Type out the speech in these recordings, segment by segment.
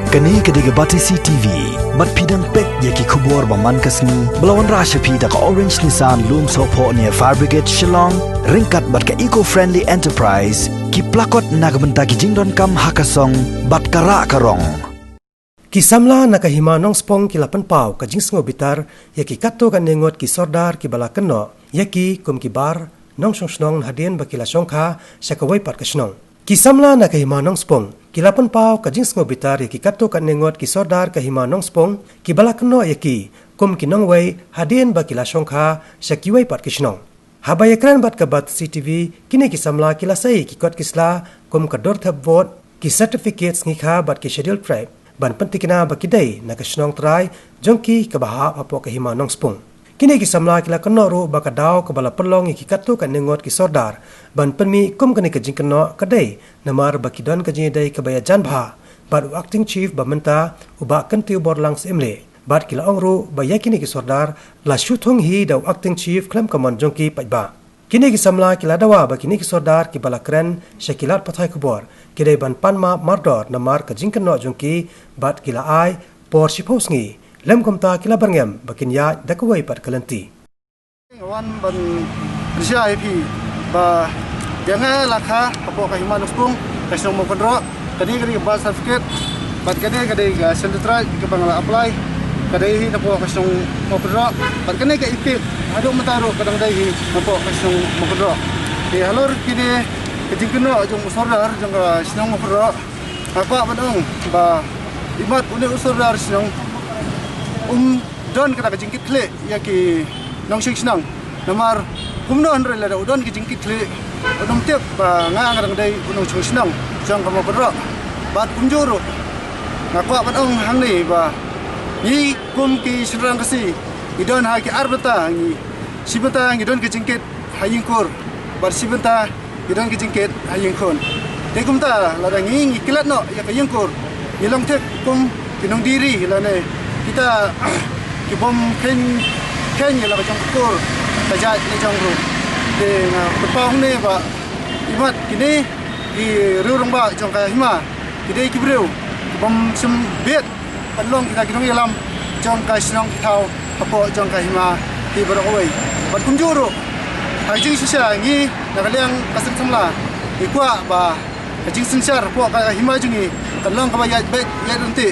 Kani kediga Batisi TV, mat pidang pek yaki kubur baman kasni, belawan rasha pida ka Orange Nissan Loom Sopo near Fire Brigade Shillong, ringkat bat ka eco-friendly enterprise, ki plakot nagbenta ki jingdon kam hakasong, bat kara karong. Kisamla nakahima nong spong kilapan pau ka jingsngo bitar yaki kato kan nengot ki sordar ki bala keno yaki kum ki bar nong song hadien bakila songkha sakawai pat kasnong. Kisamla nakahima nong spong kilapan pau ka jingsngo bitar yaki kato kan nengot ki sordar kahima nong spong ki bala keno yaki kum ki nong wai hadien bakila songkha sakiwai pat kasnong. Habaya kran bat ka bat CTV kini kisamla kilasai ki kot kisla kum ka dor thap vote ki certificates ngikha bat ki schedule tribe ban pentikna bakidai na kasnong try jongki kabaha apo kahima nong spung kini kisamla kila kenoru bakadau kabala perlong ki katu kan nengot ki sordar ban penmi kum kani kajing keno kadai namar bakidon kajing dai kabaya janbha bad acting chief bamenta uba kentiu borlang semle bad kila ongru bayakini ki sordar la shuthung hi dau acting chief klam kaman jongki pajba kini kisamla kila dawa bakini ki sordar ki bala kren shakilat pathai kubor kidai ban panma mardor namar ka jingkano jungki bat kila ai por siposngi lem komta kila barngem bakin ya dakwai pat kalanti wan ban risia ip ba jangan lakha apo ka himan uspung kasong mo kodro kadi ba certificate bat kadi ga sentra ke bangala apply kadi apo kasong mo kodro bat kani ka ip adu mataro kadang dai apo kasong mo kodro di halor kini kejingkeno jong usordar jong sinong mopro apa badong ba imat une usordar sinong don kada kejingkit kle yaki nong sinong namar kumno andre la don kejingkit kle odom tep ba ngang dai unong sinong jong kamo pro bat kunjuru ngapa badong hangni ba ni kum ki sirang kasi idon ha ki arbata ni sibata ni don kejingkit hayingkur bar sibata idon kijingket ayeng kon tekum ta ladang ngi kilat no ya kayeng kur ilong tek kum kinong diri lane kita kibom ken ya la jong kur tajat ni jong ru de na pepong ne ba imat kini di rurung ba jong ka hima kidai kibreu bom sum bet palong kita kinong yalam jong ka sinong thau apo jong ka hima ti barokoi bat kunjuru Kajing sisa ngi nakaliang kasem samla ikwa ba kajing sinsar po ka hima jungi kalong ka yat bet yat unti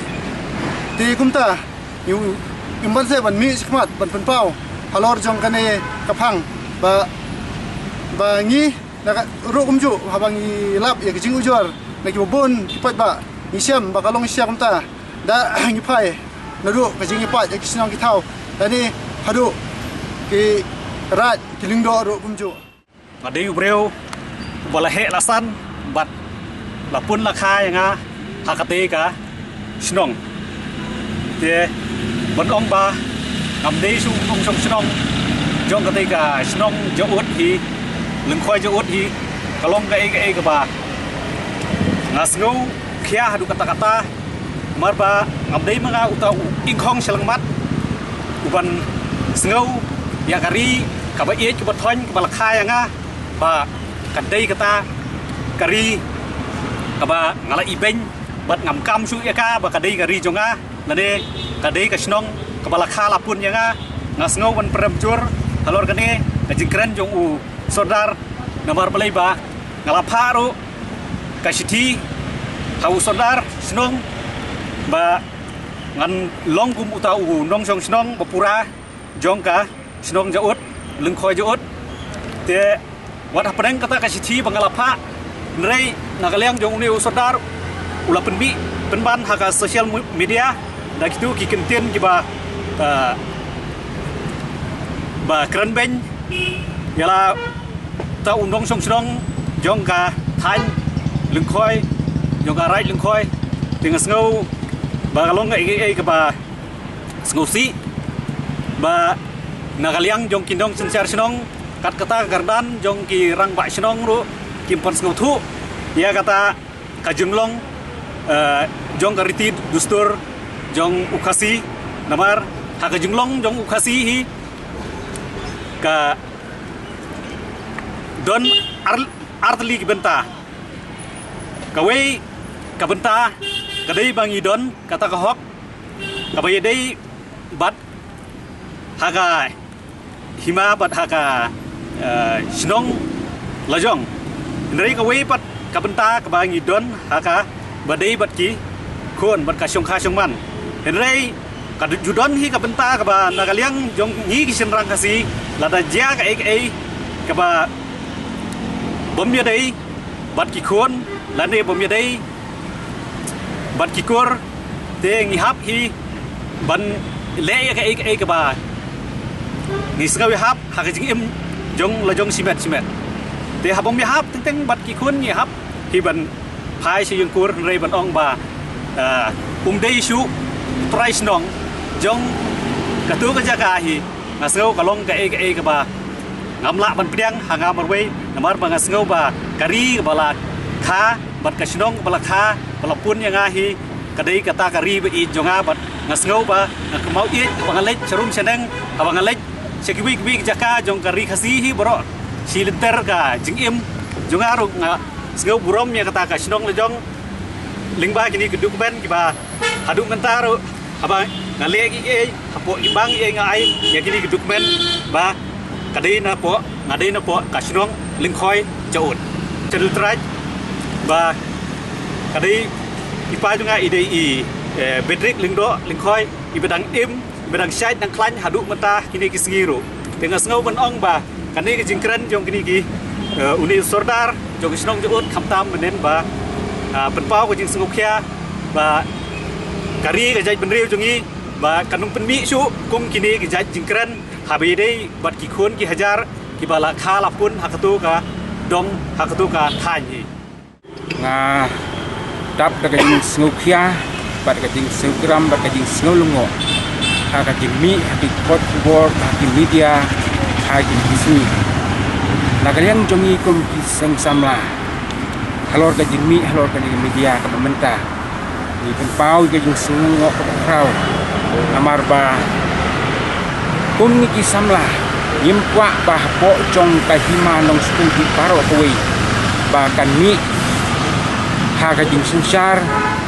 ti kumta yu imban se ban mi sikmat ban penpau halor jong kane kapang ba ngi nak ro kumju habang i lap ya kajing ujor naki bobon kipat ba ni siam ba kalong siam kumta da ngi pai naru kajing ipat ya kisnong kitau tani hadu ki rat kilingdo ro kumju adi ubreu balahe lasan bat lapun lakha yanga hakate ka snong te bonong ba ngamde su ong song snong jong kate ka snong jout hi leng khoi jout hi kalong ka e ka ba ngasngo khia hadu kata-kata marba ngamde manga utau ingkhong selangmat uban sngo ya kari kaba iet ke bathon ke balakha yanga ba kadai kata kari kaba ngala ibeng bat ngam kam su ya ka ba kadai kari jonga nade kadai ka snong ke balakha lapun yanga ngasngau ban premjur talor kane kajingkren jong u sodar namar balai ba ngala pharu ka siti hau sodar snong ba ngan longkum utau nong song snong bapura jong ka snong jaut leng khoi jaut te wat hapeng kata ka siti bangalapha nrei nakaliang jong ni usodar ula penbi penban haka social media dak itu ki kentien ki ba keren ben yala ta undong song snong jong ka than leng khoi jong ka rai leng khoi tingas ngau ba kalong ai ka ba ngosi ba nakaliang jong kindong sensar senong kat kata gardan jong ki rang ba senong ru kimpon ngothu ya kata kajunglong jong kariti dustur jong ukasi namar hakajunglong jong ukasi hi ka don artli ki benta kawai ka benta kadai bang idon kata kahok kabai dai bat haga hima bat haga Shnong lajong ndai kawai pat kabenta kabang idon haga badai bat ki kon bat ka syong man ndai kadudon hi kabenta kaba nagaliang jong ni kisenrang kasi lada ja ka ai kaba bom ya dai bat ki kon lane bom ya dai bat ki kor te ngi hap hi ban le ya ka ai kaba ni sgawi hap ha ka jing im jong la jong simet te habom ya hap teng bat ki kon ni hap hi ban phai si yung kur rei ban ong ba dei shu trai snong jong katu ka jaga hi ngasau kalong ka ai ka ba ngamla ban priang hanga marwei namar ba ngasau ba kari bala kha bat ka snong bala kha bala pun yang hi kadai kata kari ba i jonga bat ngasau ba ngakmau i bangalej charum seneng abangalej sekiwi jaka jong kari khasi hi bro silenter ka jingim jonga ru nga ngau burom ya kata ka snong le jong lingba kini keduk ben kiba haduk mentaro aba ngale gi e hapo ibang e ngai ya kini keduk ben ba kadai na po ka snong lingkhoi chaut chadul traj ba kadai ipa junga ide i bedrik lingdo lingkhoi ibedang im bedang syait dang klan haduk menta kini kisngiru dengan ngau ben ong ba kani ki jingkran jong kini ki uni sordar jong snong chaut khamtam menen ba penpau ko jing senguk khia ba kari ka jaj benriu jongi ba kanung penmi su kum kini ki jaj jingkran habi dei bat ki khon ki hajar ki bala khala pun hakatu ka dong hakatu ka thanyi nga tap ka jing senguk khia bat ka jing segram bat ka jing sengulungo ha ka jing mi ha pot bor ha ki media ha jing kisni nagarian jongi kum ki seng samla halor ka jing mi halor ka jing media ka pemerintah ni penpau ka jing sungo ka krau amar ba kum ni ki samla yim kwa ba po jong ka hima nong skul di paro koi ba kan mi ha ka jing sunsar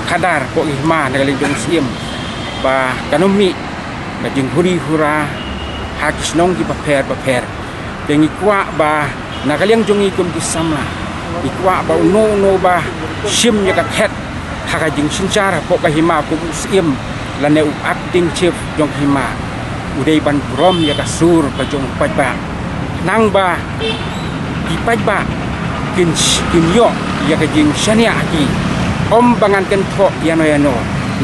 kadar po hima nagali jong sim ba kanomi ka jing huri hura ha kisnong ki paper tengi kwa ba nakaliang jongi kum ki samla ikwa ba no ba sim ya ka het haka jing sincara po ka hima ku sim lane u acting chief jong hima udai ban brom ya ka sur pa jong pajba nang ba ki pajba kin yo ya ka jing shania ki om bangan ken tho yano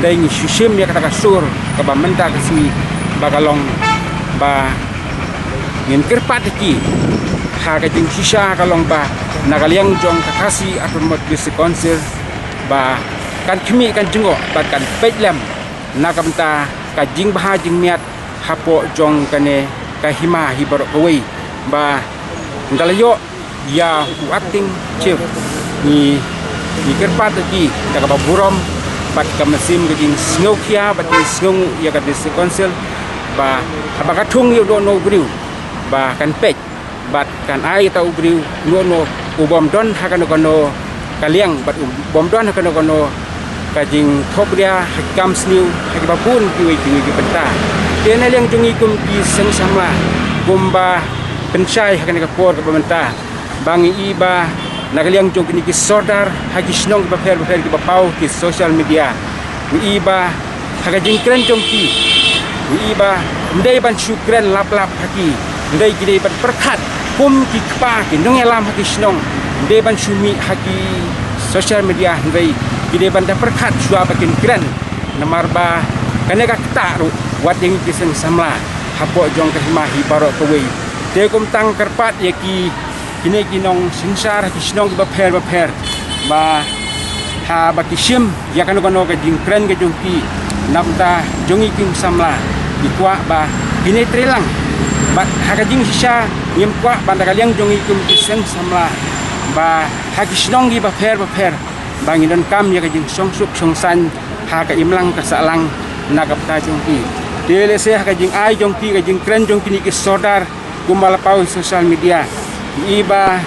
dai ni sim ya ka sur ka ba menta ka si bagalong ba ngin kerpat ki haka jing shisha kalong ba nagaliang jong kakasi atau mot bisi konsil ba kan kimi kan jengo ba kan pejlam nakamta ka jing baha jing miat hapo jong kane ka hima hibarok kawai ba ngalayo ya acting chief ni kerpat ki daga ba burom bat ka mesim ka jing sngokia bat sngung ya ka bisi konsil ba abaka tung yo do no griu ba kan pej bat kan ai tau briu no ubom don hakano kono kaliang bat ubom don hakano kono kajing thopria hakam sniu hakibapun kiwi penta tena liang jungi kum ki seng samla bomba pensai hakane ka por ka pementa bangi iba nagaliang jong kini ki sordar hakisnong ba fer ki bapau ki social media iba hakajing kren jong ki iba ndai ban syukran lap haki ndai gide ban perkat kum ki kpa ki nong elam haki snong de ban shumi haki social media ndai gide ban da perkat shua bakin kran namar ba kanega kita ru wat yang kiseng samla hapo jong ka himahi baro kawai te kum tang kerpat ya ki kini kinong sinsar haki snong ba pher ba ha baki sim ya kanu ka jing kran ka jong ki namta jongi king samla ikwa ba kini trilang bat hakajing sisa yem kwa bandakaliang jongi kum kiseng samla ba hakisnong gi ba pher bangin kam ya kajing songsuk songsan haka imlang kasalang nakapta jongki dele se hakajing ai jongki kajing kren jongki ni kisodar kumalapau social media iba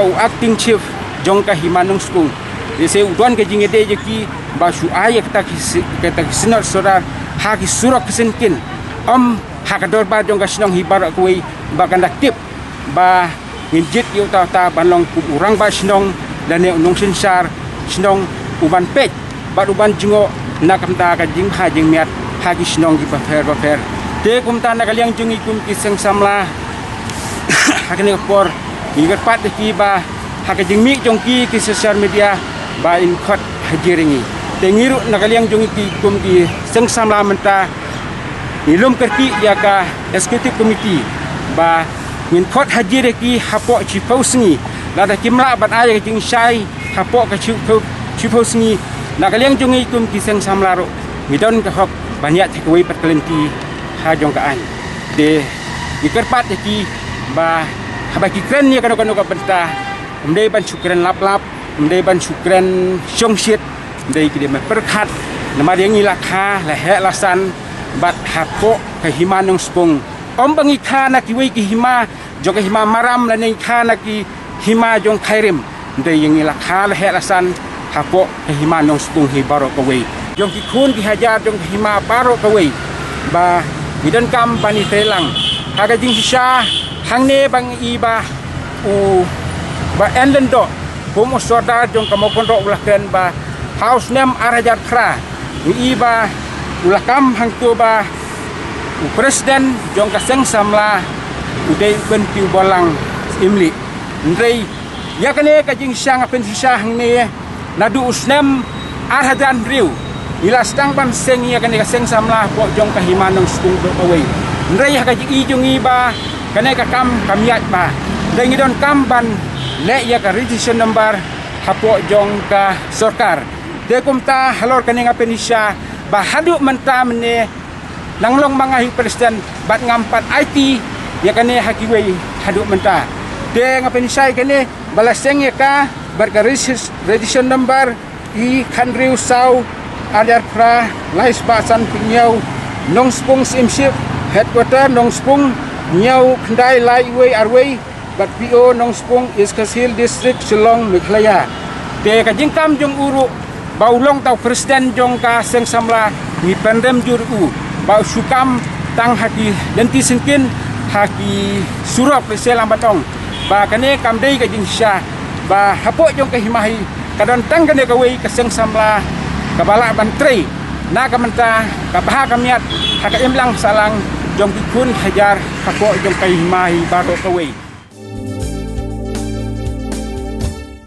u acting chief jongka himanung skung dese udon kajing ede jeki ba su ay kita kisinot sodar ha ki surok kisinkin hakador ba jong kasinong hibar kuwi ba kandak tip ba nginjit yu ta banlong urang ba sinong dan ne unong sinsar sinong uban pet ba uban jingo nakamta ka jing ha jing miat ha ki sinong ki ba fer te kumta nakaliang jung ikum kiseng samla hakene por igat pat ki ba hakajing mi jong ki social media ba in khot hajiringi tengiru nakaliang jong ikum ki seng samla menta ilum kerti ya ka executive committee ba min khot hajir ki hapok chi pausngi lada kimla ban aya jing sai hapok ka chi pausngi nakaliang jong ikum ki seng samla ro midon ka hok banyak tekoi pat kelenti ha jong ka an de ikerpat ki ba habaki kren ni kano ka benta mdei ban syukran lap mdei ban syukran syongsit mdei ki de perkhat nama dia ngilakha la he lasan bat hapok ke hima nong spong bangi khana ki wei ki hima jong hima maram la nei khana ki hima jong khairim mdei ngilakha la he lasan hapok ke hima nong spong hi baro ka wei jong ki khun ki hajar jong hima baro ka wei ba bidan kam pani telang haga jing sha hangne bang iba ba endendo homo sodar jong kamokon ro ulah kren ba house name arajat khra iba ulah kam hang tu ba presiden jong kaseng samla udai ben piu bolang imli ndrei yakane ka jing sha ngapen sha hangne nadu usnem arhadan riu ila stang ban seng yakane ka seng samla po jong kahimanong stung do kawai ndrei ka jing ijung iba kane ka kam kamiat ba dai ngidon kam ban le ya ka registration number hapo jong ka sarkar de kumta halor kane ngapen isya ba hadu menta mene nanglong mangahi presiden bat ngampat IT ya kane hakiwei hadu menta de ngapen isya kane balaseng ya ka bar ka registration number I khanriu sau adar pra lais basan pinyau nong spung simship headquarter nong spung nyau khandai lai wei arwei bat PO nong spung Iskasil district Shillong Meghalaya te ka jingkam jong uru baulong tau presiden jong ka seng samla ni pendem juru bau sukam tang haki denti singkin haki surap selam batong ba kane kam dei ka jing sha ba hapo jong ka himahi kadon tang kane ka wei ka seng samla kabala bantrei na kamenta kabaha kamiat haka imlang salang jong kikun hajar hapo jong ka himahi baro ka wei